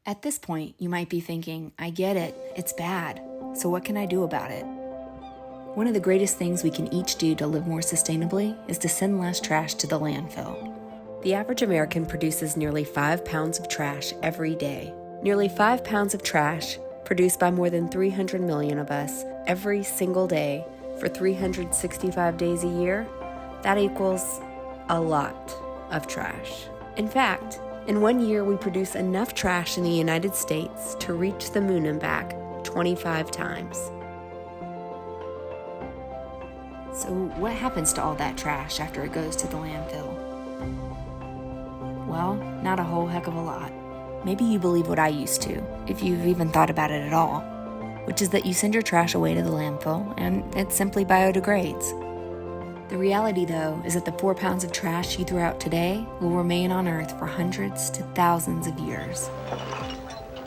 At this point, you might be thinking, I get it, it's bad, so what can I do about it? One of the greatest things we can each do to live more sustainably is to send less trash to the landfill. The average American produces nearly 5 pounds of trash every day. Nearly 5 pounds of trash produced by more than 300 million of us every single day for 365 days a year, that equals a lot of trash. In fact, in 1 year we produce enough trash in the United States to reach the moon and back 25 times. So what happens to all that trash after it goes to the landfill? Well, not a whole heck of a lot. Maybe you believe what I used to, if you've even thought about it at all, which is that you send your trash away to the landfill and it simply biodegrades. The reality, though, is that the 4 pounds of trash you threw out today will remain on Earth for hundreds to thousands of years.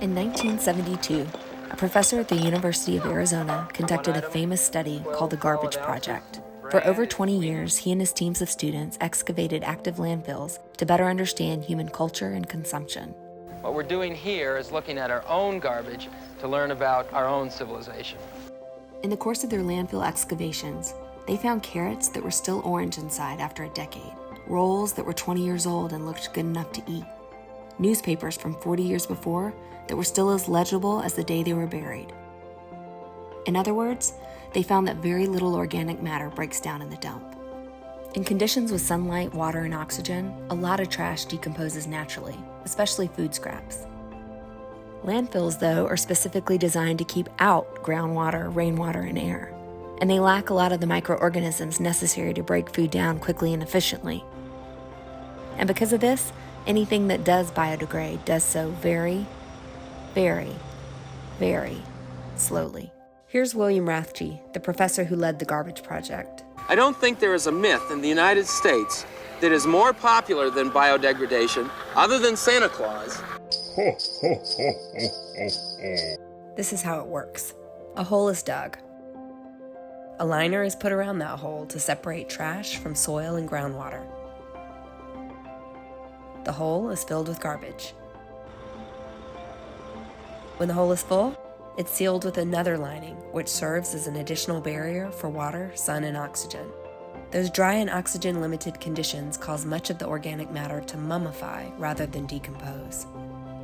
In 1972, a professor at the University of Arizona conducted a famous study called the Garbage Project. For over 20 years, he and his teams of students excavated active landfills to better understand human culture and consumption. What we're doing here is looking at our own garbage to learn about our own civilization. In the course of their landfill excavations, they found carrots that were still orange inside after a decade, rolls that were 20 years old and looked good enough to eat, newspapers from 40 years before that were still as legible as the day they were buried. In other words, they found that very little organic matter breaks down in the dump. In conditions with sunlight, water, and oxygen, a lot of trash decomposes naturally, especially food scraps. Landfills, though, are specifically designed to keep out groundwater, rainwater, and air, and they lack a lot of the microorganisms necessary to break food down quickly and efficiently. And because of this, anything that does biodegrade does so very, very, very slowly. Here's William Rathje, the professor who led the Garbage Project. I don't think there is a myth in the United States that is more popular than biodegradation, other than Santa Claus. This is how it works. A hole is dug. A liner is put around that hole to separate trash from soil and groundwater. The hole is filled with garbage. When the hole is full, it's sealed with another lining, which serves as an additional barrier for water, sun, and oxygen. Those dry and oxygen-limited conditions cause much of the organic matter to mummify rather than decompose.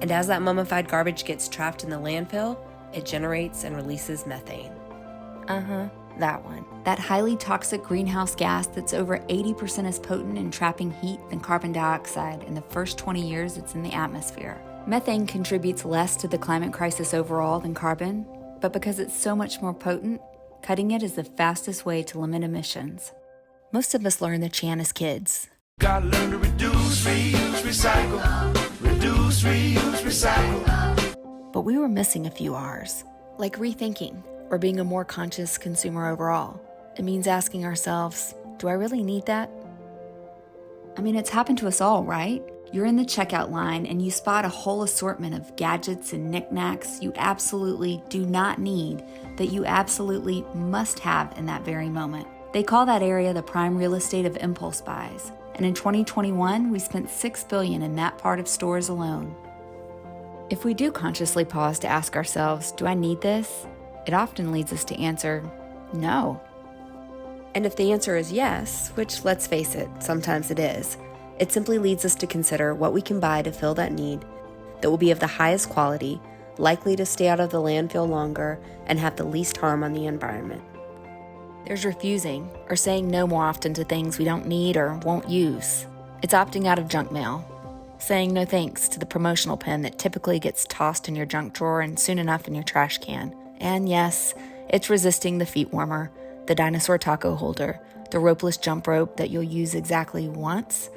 And as that mummified garbage gets trapped in the landfill, it generates and releases methane. That one. That highly toxic greenhouse gas that's over 80% as potent in trapping heat than carbon dioxide in the first 20 years it's in the atmosphere. Methane contributes less to the climate crisis overall than carbon, but because it's so much more potent, cutting it is the fastest way to limit emissions. Most of us learn the chant as kids. Gotta learn to reduce, reuse, recycle. Reduce, reuse, recycle. But we were missing a few R's, like rethinking or being a more conscious consumer overall. It means asking ourselves, do I really need that? I mean, it's happened to us all, right? You're in the checkout line and you spot a whole assortment of gadgets and knickknacks you absolutely do not need that you absolutely must have in that very moment. They call that area the prime real estate of impulse buys. And in 2021, we spent $6 billion in that part of stores alone. If we do consciously pause to ask ourselves, do I need this? It often leads us to answer, no. And if the answer is yes, which let's face it, sometimes it is, it simply leads us to consider what we can buy to fill that need that will be of the highest quality, likely to stay out of the landfill longer, and have the least harm on the environment. There's refusing or saying no more often to things we don't need or won't use. It's opting out of junk mail, saying no thanks to the promotional pen that typically gets tossed in your junk drawer and soon enough in your trash can. And yes, it's resisting the feet warmer, the dinosaur taco holder, the ropeless jump rope that you'll use exactly once.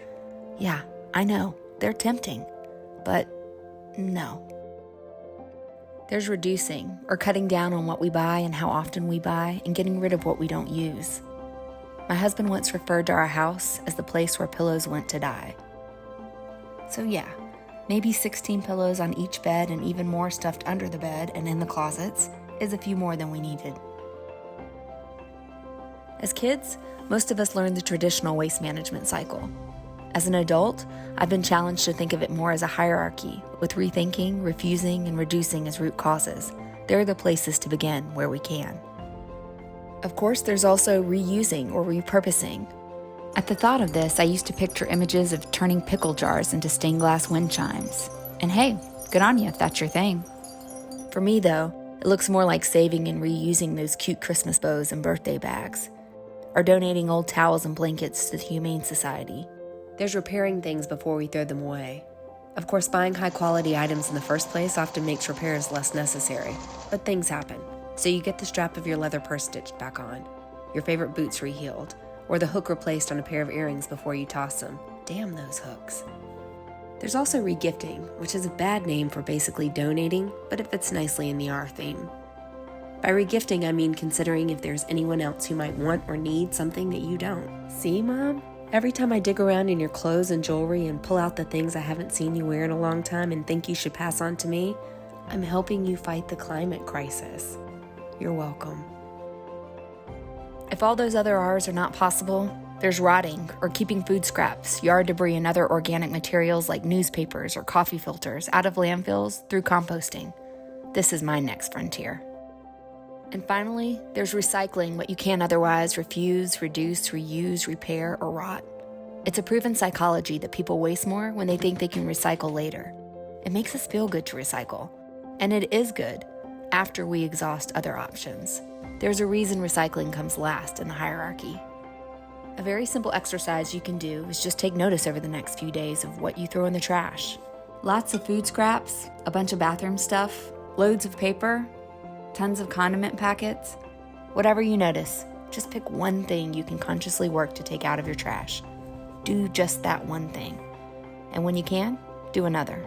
Yeah, I know, they're tempting, but no. There's reducing or cutting down on what we buy and how often we buy and getting rid of what we don't use. My husband once referred to our house as the place where pillows went to die. So yeah, maybe 16 pillows on each bed and even more stuffed under the bed and in the closets is a few more than we needed. As kids, most of us learned the traditional waste management cycle. As an adult, I've been challenged to think of it more as a hierarchy, with rethinking, refusing, and reducing as root causes. There are the places to begin where we can. Of course, there's also reusing or repurposing. At the thought of this, I used to picture images of turning pickle jars into stained glass wind chimes. And hey, good on you if that's your thing. For me, though, it looks more like saving and reusing those cute Christmas bows and birthday bags, or donating old towels and blankets to the Humane Society. There's repairing things before we throw them away. Of course, buying high-quality items in the first place often makes repairs less necessary, but things happen. So you get the strap of your leather purse stitched back on, your favorite boots rehealed, or the hook replaced on a pair of earrings before you toss them. Damn those hooks. There's also regifting, which is a bad name for basically donating, but it fits nicely in the R theme. By regifting, I mean considering if there's anyone else who might want or need something that you don't. See, Mom? Every time I dig around in your clothes and jewelry and pull out the things I haven't seen you wear in a long time and think you should pass on to me, I'm helping you fight the climate crisis. You're welcome. If all those other R's are not possible, there's rotting or keeping food scraps, yard debris, and other organic materials like newspapers or coffee filters out of landfills through composting. This is my next frontier. And finally, there's recycling what you can't otherwise refuse, reduce, reuse, repair, or rot. It's a proven psychology that people waste more when they think they can recycle later. It makes us feel good to recycle. And it is good after we exhaust other options. There's a reason recycling comes last in the hierarchy. A very simple exercise you can do is just take notice over the next few days of what you throw in the trash. Lots of food scraps, a bunch of bathroom stuff, loads of paper, tons of condiment packets. Whatever you notice, just pick one thing you can consciously work to take out of your trash. Do just that one thing. And when you can, do another.